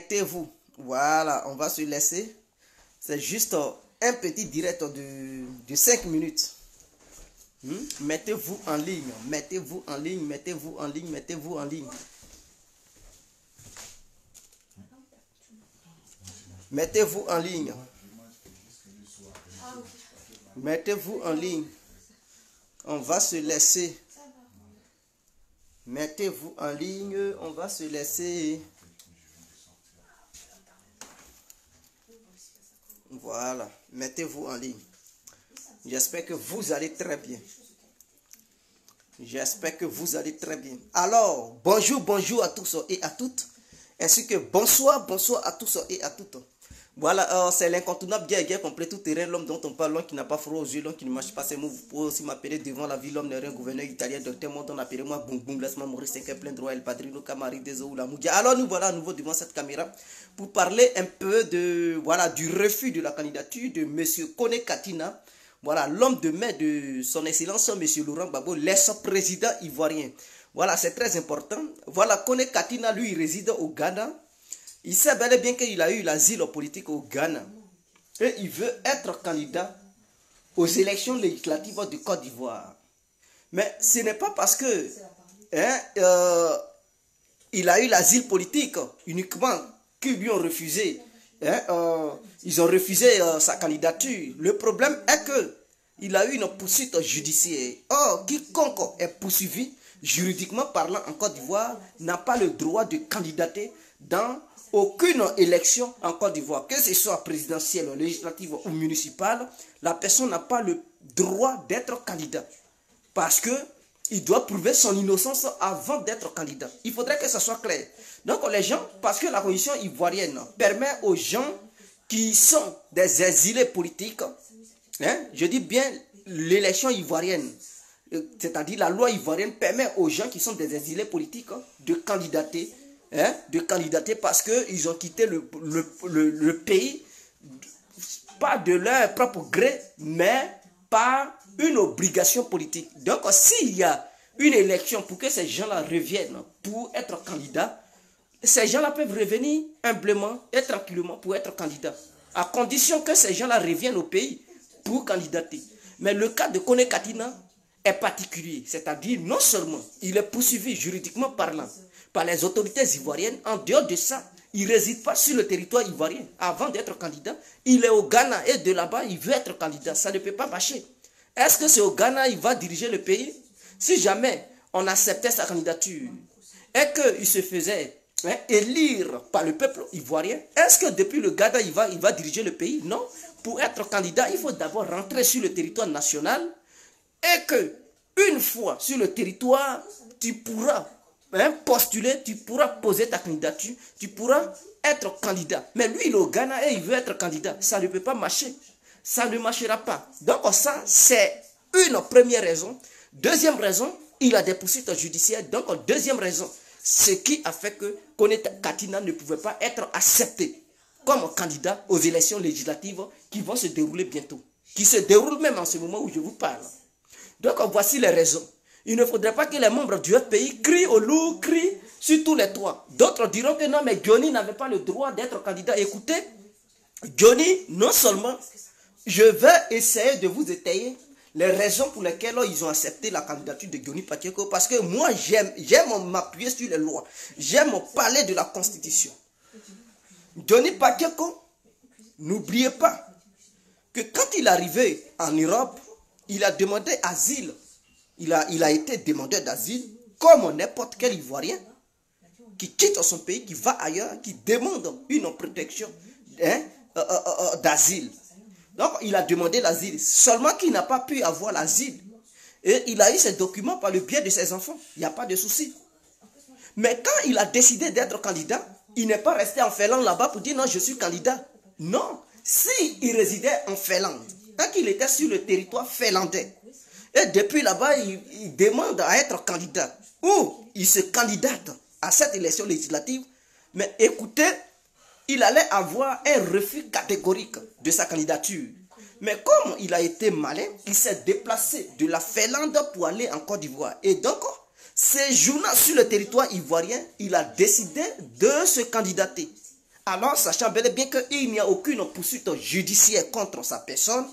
mettez-vous. Voilà, on va se laisser. C'est juste un petit direct de 5 minutes. Mettez-vous en ligne, mettez-vous en ligne, mettez-vous en ligne, mettez-vous en ligne. Mettez-vous en ligne. Mettez-vous en ligne. On va se laisser. Mettez-vous en ligne, on va se laisser. Voilà, mettez-vous en ligne. J'espère que vous allez très bien. J'espère que vous allez très bien. Alors, bonjour à tous et à toutes. Ainsi que bonsoir à tous et à toutes. Voilà, c'est l'incontournable guerre complet tout terrain, l'homme dont on parle, l'homme qui n'a pas froid aux yeux, l'homme qui ne marche pas ses mots. Vous pouvez aussi m'appeler devant la ville, l'homme n'est rien, gouverneur italien, docteur Mondon, appelez-moi Boum Boum, laisse-moi mourir, 5 plein droit, El Padrino, Camari, Deso, la Moudia. Alors nous voilà à nouveau devant cette caméra pour parler un peu de, voilà, du refus de la candidature de M. Kone Katina. Voilà, l'homme de main de son excellence, M. Laurent Gbagbo, l'ex-président ivoirien. Voilà, c'est très important. Voilà, Kone Katina, lui, il réside au Ghana. Il sait bel et bien qu'il a eu l'asile politique au Ghana. Et il veut être candidat aux élections législatives de Côte d'Ivoire. Mais ce n'est pas parce que il a eu l'asile politique uniquement qu'ils lui ont refusé. Ils ont refusé sa candidature. Le problème est que il a eu une poursuite judiciaire. Or, quiconque est poursuivi juridiquement parlant en Côte d'Ivoire n'a pas le droit de candidater dans aucune élection en Côte d'Ivoire, que ce soit présidentielle, législative ou municipale. La personne n'a pas le droit d'être candidat parce que il doit prouver son innocence avant d'être candidat. Il faudrait que ça soit clair. Donc les gens, parce que la constitution ivoirienne permet aux gens qui sont des exilés politiques, je dis bien l'élection ivoirienne, c'est-à-dire la loi ivoirienne permet aux gens qui sont des exilés politiques de candidater, parce qu'ils ont quitté le pays, pas de leur propre gré, mais par une obligation politique. Donc, s'il y a une élection pour que ces gens-là reviennent pour être candidats, ces gens-là peuvent revenir humblement et tranquillement pour être candidats, à condition que ces gens-là reviennent au pays pour candidater. Mais le cas de Kone Katina est particulier, c'est-à-dire non seulement il est poursuivi juridiquement parlant par les autorités ivoiriennes, en dehors de ça, il ne réside pas sur le territoire ivoirien avant d'être candidat. Il est au Ghana et de là-bas, il veut être candidat. Ça ne peut pas marcher. Est-ce que c'est au Ghana qu'il va diriger le pays? Si jamais on acceptait sa candidature et qu'il se faisait élire par le peuple ivoirien, est-ce que depuis le Ghana, il va diriger le pays? Non. Pour être candidat, il faut d'abord rentrer sur le territoire national et que, une fois sur le territoire, tu pourras postuler, tu pourras poser ta candidature, tu pourras être candidat. Mais lui, il est au Ghana et il veut être candidat. Ça ne peut pas marcher. Ça ne marchera pas. Donc ça, c'est une première raison. Deuxième raison, il a des poursuites judiciaires. Donc deuxième raison, ce qui a fait que Kone Katina ne pouvait pas être accepté comme candidat aux élections législatives qui vont se dérouler bientôt. Qui se déroulent même en ce moment où je vous parle. Donc voici les raisons. Il ne faudrait pas que les membres du pays crient au loup, crient sur tous les toits. D'autres diront que non, mais Johnny n'avait pas le droit d'être candidat. Écoutez, Johnny, non seulement, je vais essayer de vous étayer les raisons pour lesquelles ils ont accepté la candidature de Johnny Pacheco, parce que moi, j'aime m'appuyer sur les lois. J'aime parler de la Constitution. Johnny Pacheco, n'oubliez pas que quand il est arrivé en Europe, il a demandé asile. Il a été demandeur d'asile comme n'importe quel Ivoirien qui quitte son pays, qui va ailleurs, qui demande une protection d'asile. Donc, il a demandé l'asile. Seulement qu'il n'a pas pu avoir l'asile. Et il a eu ses documents par le biais de ses enfants. Il n'y a pas de souci. Mais quand il a décidé d'être candidat, il n'est pas resté en Finlande là-bas pour dire non, je suis candidat. Non. S'il résidait en Finlande, quand il était sur le territoire finlandais, et depuis là-bas, il demande à être candidat. Ou il se candidate à cette élection législative. Mais écoutez, il allait avoir un refus catégorique de sa candidature. Mais comme il a été malin, il s'est déplacé de la Finlande pour aller en Côte d'Ivoire. Et donc, séjournant sur le territoire ivoirien, il a décidé de se candidater Alors, sachant bel et bien qu'il n'y a aucune poursuite judiciaire contre sa personne,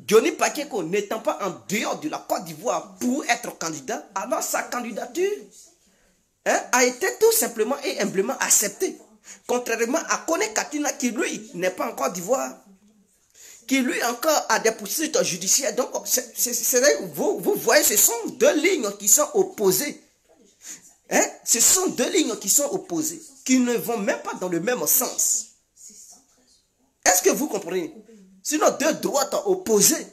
Johnny Pakeko n'étant pas en dehors de la Côte d'Ivoire pour être candidat, alors sa candidature a été tout simplement et humblement acceptée. Contrairement à Kone Katina qui lui n'est pas en Côte d'Ivoire, qui lui encore a des poursuites judiciaires. Donc, vous voyez, ce sont deux lignes qui sont opposées. Ce sont deux lignes qui sont opposées, qui ne vont même pas dans le même sens. Est-ce que vous comprenez? Sinon, deux droites opposées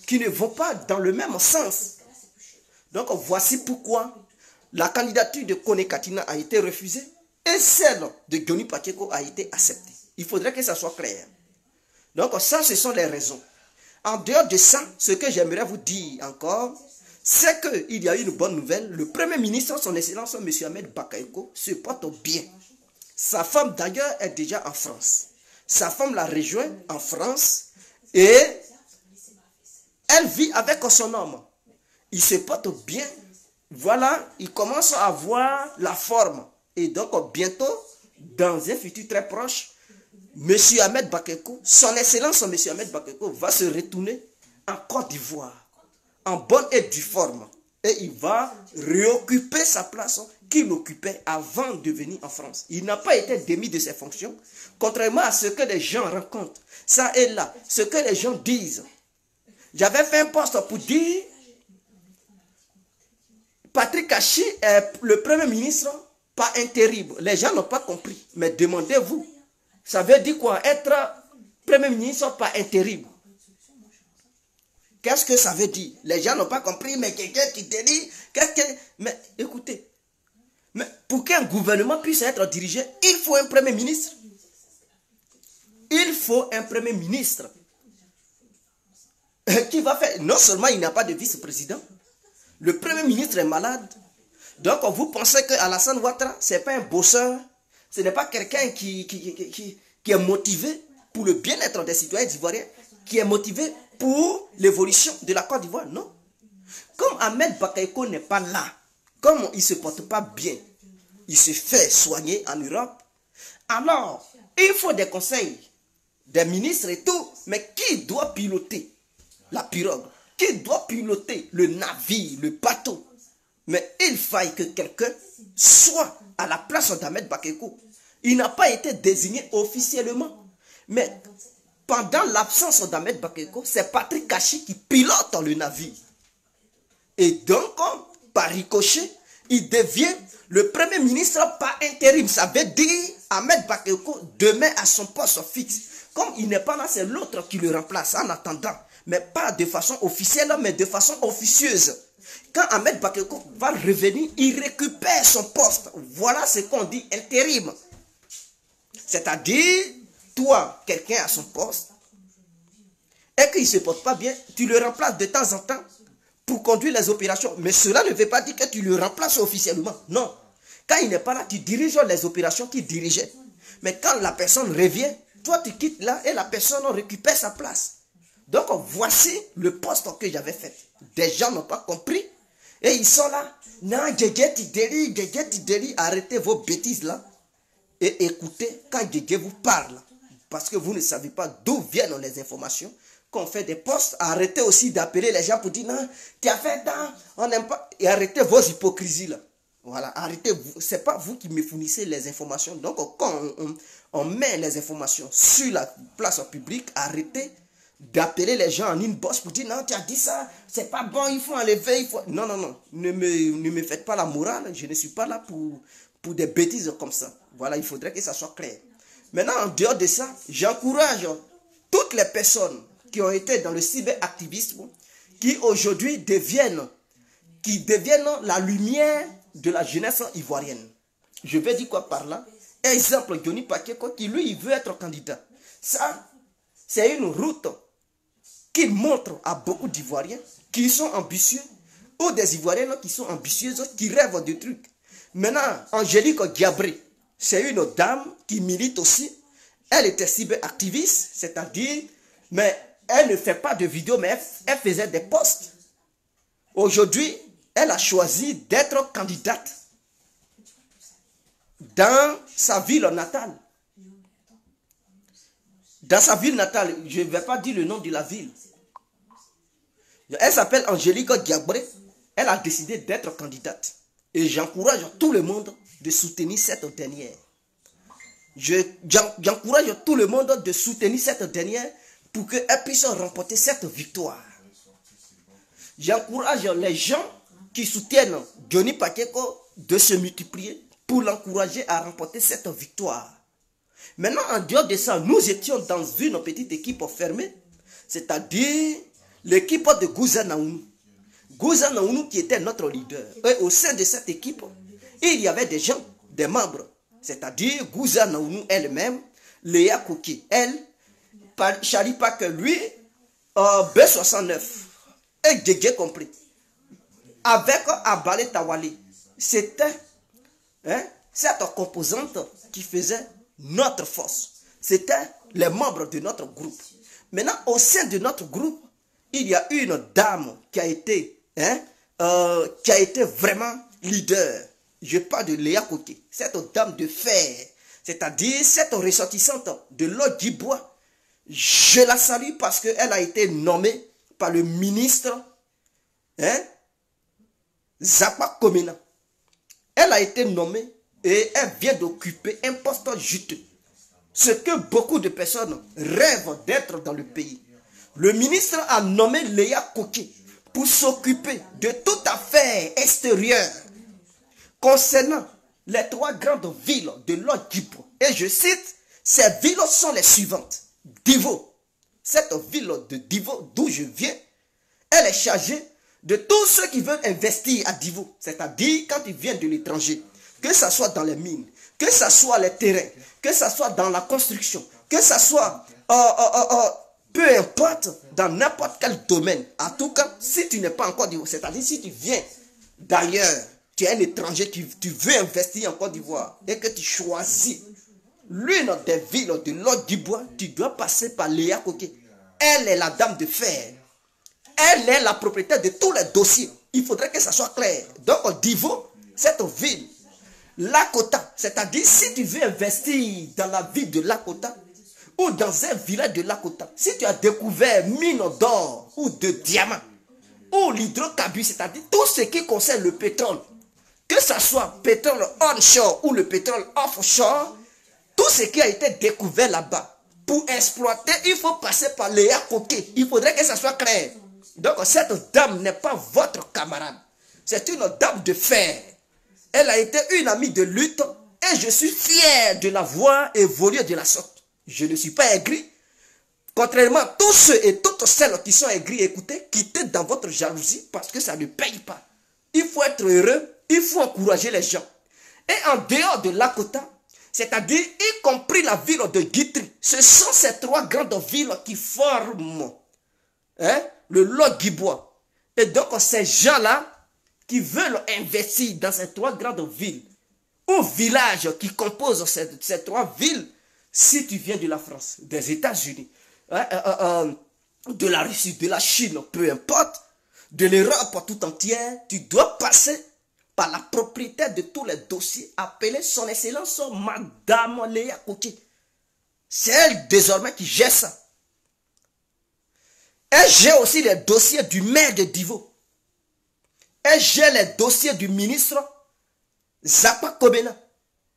qui ne vont pas dans le même sens. Donc, voici pourquoi la candidature de Kone Katina a été refusée et celle de Johnny Pakeko a été acceptée. Il faudrait que ça soit clair. Donc, ça, ce sont les raisons. En dehors de ça, ce que j'aimerais vous dire encore, c'est qu'il y a une bonne nouvelle. Le Premier ministre, son Excellence, M. Ahmed Bakayoko, se porte bien. Sa femme, d'ailleurs, est déjà en France. Sa femme l'a rejoint en France et elle vit avec son homme. Il se porte bien. Voilà, il commence à avoir la forme. Et donc, bientôt, dans un futur très proche, M. Ahmed Bakayoko, son Excellence, M. Ahmed Bakayoko, va se retourner en Côte d'Ivoire, en bonne et due forme. Et il va réoccuper sa place qu'il occupait avant de venir en France. Il n'a pas été démis de ses fonctions, contrairement à ce que les gens rencontrent. Ça et là, ce que les gens disent. J'avais fait un post pour dire Patrick Kachi est le Premier ministre, pas intérim. Les gens n'ont pas compris. Mais demandez-vous, ça veut dire quoi? Être Premier ministre, pas intérim. Qu'est-ce que ça veut dire? Les gens n'ont pas compris, mais quelqu'un qui te dit, mais écoutez, mais pour qu'un gouvernement puisse être dirigé, il faut un Premier ministre. Il faut un Premier ministre. Qui va faire? Non seulement il n'y a pas de vice-président, le Premier ministre est malade. Donc vous pensez que Alassane Ouattara, ce n'est pas un bosseur, ce n'est pas quelqu'un qui est motivé pour le bien-être des citoyens ivoiriens, qui est motivé pour l'évolution de la Côte d'Ivoire? Non. Comme Ahmed Bakayoko n'est pas là, comme il ne se porte pas bien, il se fait soigner en Europe, alors il faut des conseils, des ministres et tout, mais qui doit piloter la pirogue? Qui doit piloter le navire, le bateau? Mais il faille que quelqu'un soit à la place d'Ahmed Bakayoko. Il n'a pas été désigné officiellement. Mais pendant l'absence d'Ahmed Bakayoko, c'est Patrick Kachi qui pilote le navire. Et donc, par ricochet, il devient le Premier ministre par intérim. Ça veut dire Ahmed Bakayoko demeure à son poste fixe. Comme il n'est pas là, c'est l'autre qui le remplace en attendant. Mais pas de façon officielle, mais de façon officieuse. Quand Ahmed Bakayoko va revenir, il récupère son poste. Voilà ce qu'on dit intérim. C'est-à-dire, toi, quelqu'un à son poste, et qu'il ne se porte pas bien, tu le remplaces de temps en temps pour conduire les opérations. Mais cela ne veut pas dire que tu le remplaces officiellement. Non. Quand il n'est pas là, tu diriges les opérations qu'il dirigeait. Mais quand la personne revient, toi tu quittes là et la personne récupère sa place. Donc voici le poste que j'avais fait. Des gens n'ont pas compris. Et ils sont là. Non, arrêtez vos bêtises là. Et écoutez quand Djedje vous parle. Parce que vous ne savez pas d'où viennent les informations. Quand on fait des postes, arrêtez aussi d'appeler les gens pour dire non, tu as fait ça, on n'aime pas. Et arrêtez vos hypocrisies là. Voilà, arrêtez. Ce n'est pas vous qui me fournissez les informations. Donc quand on met les informations sur la place publique, arrêtez d'appeler les gens en inbox pour dire non, tu as dit ça, c'est pas bon, il faut enlever, il faut... Non, non, non, ne me faites pas la morale, je ne suis pas là pour des bêtises comme ça. Voilà, il faudrait que ça soit clair. Maintenant, en dehors de ça, j'encourage toutes les personnes qui ont été dans le cyberactivisme, qui aujourd'hui deviennent la lumière de la jeunesse ivoirienne. Je vais dire quoi par là? Exemple, Johnny Pakeko, qui lui, il veut être candidat. Ça, c'est une route qui montre à beaucoup d'Ivoiriens qui sont ambitieux, ou des Ivoiriennes qui sont ambitieuses, qui rêvent de trucs. Maintenant, Angélique Diabré, c'est une dame qui milite aussi. Elle était cyberactiviste, c'est-à-dire, mais elle ne fait pas de vidéos, mais elle faisait des posts. Aujourd'hui, elle a choisi d'être candidate dans sa ville natale. Dans sa ville natale, je ne vais pas dire le nom de la ville. Elle s'appelle Angélique Diabré. Elle a décidé d'être candidate. Et j'encourage tout le monde de soutenir cette dernière. J'encourage tout le monde de soutenir cette dernière pour qu'elle puisse remporter cette victoire. J'encourage les gens qui soutiennent Johnny Pacheco de se multiplier pour l'encourager à remporter cette victoire. Maintenant, en dehors de ça, nous étions dans une petite équipe fermée, c'est-à-dire l'équipe de Gouza Naounou. Gouza Naounou qui était notre leader. Et au sein de cette équipe, il y avait des gens, des membres, c'est-à-dire Gouza Naounou elle-même, Léa Koki, elle, Charlie Pack, lui, B69, et Djegé compris. Avec Abale Tawale, c'était cette composante qui faisait notre force. C'était les membres de notre groupe. Maintenant, au sein de notre groupe, il y a une dame qui a été vraiment leader. Je parle de Léa Koké, cette dame de fer, c'est-à-dire cette ressortissante de l'Odjibois. Je la salue parce qu'elle a été nommée par le ministre Zapa Komena. Elle a été nommée et elle vient d'occuper un poste juteux. Ce que beaucoup de personnes rêvent d'être dans le pays. Le ministre a nommé Léa Koké pour s'occuper de toute affaire extérieure concernant les 3 grandes villes de l'Odjibo. Et je cite, ces villes sont les suivantes. Divo, cette ville de Divo d'où je viens, elle est chargée de tous ceux qui veulent investir à Divo, c'est-à-dire quand ils viennent de l'étranger, que ce soit dans les mines, que ce soit les terrains, que ce soit dans la construction, que ce soit, peu importe, dans n'importe quel domaine. En tout cas, si tu n'es pas en Côte d'Ivoire, c'est-à-dire si tu viens d'ailleurs, tu es un étranger, tu veux investir en Côte d'Ivoire et que tu choisis l'une des villes de l'Odjibo, tu dois passer par Léa Koké. Elle est la dame de fer. Elle est la propriétaire de tous les dossiers. Il faudrait que ça soit clair. Donc, Divo, cette ville, Lakota, c'est-à-dire si tu veux investir dans la ville de Lakota ou dans un village de Lakota, si tu as découvert mine d'or ou de diamants ou l'hydrocarbure, c'est-à-dire tout ce qui concerne le pétrole, que ce soit pétrole onshore ou le pétrole offshore, tout ce qui a été découvert là-bas, pour exploiter, il faut passer par Léa Koké. Il faudrait que ça soit clair. Donc cette dame n'est pas votre camarade. C'est une dame de fer. Elle a été une amie de lutte et je suis fier de la voir évoluer de la sorte. Je ne suis pas aigri. Contrairement à tous ceux et toutes celles qui sont aigris, écoutez, quittez dans votre jalousie parce que ça ne paye pas. Il faut être heureux, il faut encourager les gens. Et en dehors de Lakota, c'est-à-dire y compris la ville de Guitry, ce sont ces 3 grandes villes qui forment le Lodjibo. Et donc ces gens-là qui veulent investir dans ces 3 grandes villes ou villages qui composent ces 3 villes, si tu viens de la France, des États-Unis, de la Russie, de la Chine, peu importe, de l'Europe tout entière, tu dois passer par la propriétaire de tous les dossiers, appelée son excellence Madame Léa Koké. C'est elle désormais qui gère ça. Elle gère aussi les dossiers du maire de Divo. Elle gère les dossiers du ministre Zapa Komena.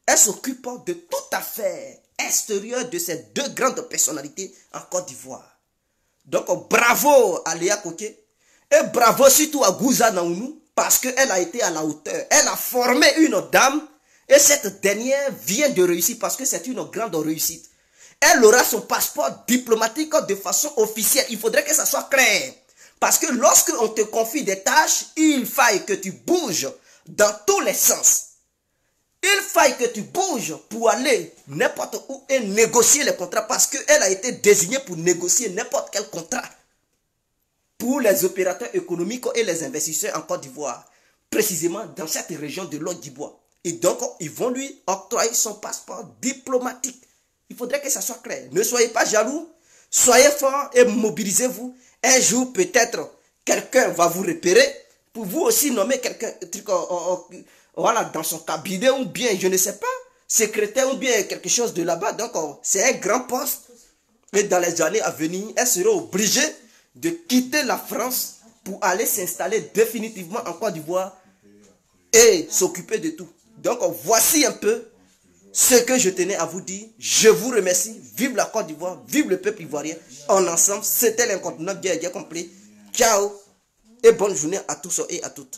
Elle s'occupe de toute affaire extérieure de ces 2 grandes personnalités en Côte d'Ivoire. Donc bravo à Léa Koké et bravo surtout à Gouza Naounou parce qu'elle a été à la hauteur. Elle a formé une dame et cette dernière vient de réussir parce que c'est une grande réussite. Elle aura son passeport diplomatique de façon officielle. Il faudrait que ça soit clair. Parce que lorsque on te confie des tâches, il faille que tu bouges dans tous les sens. Il faille que tu bouges pour aller n'importe où et négocier les contrats parce qu'elle a été désignée pour négocier n'importe quel contrat pour les opérateurs économiques et les investisseurs en Côte d'Ivoire, précisément dans cette région de l'Odjibo. Et donc, ils vont lui octroyer son passeport diplomatique. Il faudrait que ça soit clair. Ne soyez pas jaloux, soyez forts et mobilisez-vous. Un jour, peut-être, quelqu'un va vous repérer pour vous aussi nommer quelqu'un voilà, dans son cabinet ou bien, je ne sais pas, secrétaire ou bien quelque chose de là-bas. Donc, c'est un grand poste. Et dans les années à venir, elle sera obligée de quitter la France pour aller s'installer définitivement en Côte d'Ivoire et s'occuper de tout. Donc voici un peu ce que je tenais à vous dire. Je vous remercie. Vive la Côte d'Ivoire, vive le peuple ivoirien. En ensemble, c'était l'incontournable Dia complet. Ciao et bonne journée à tous et à toutes.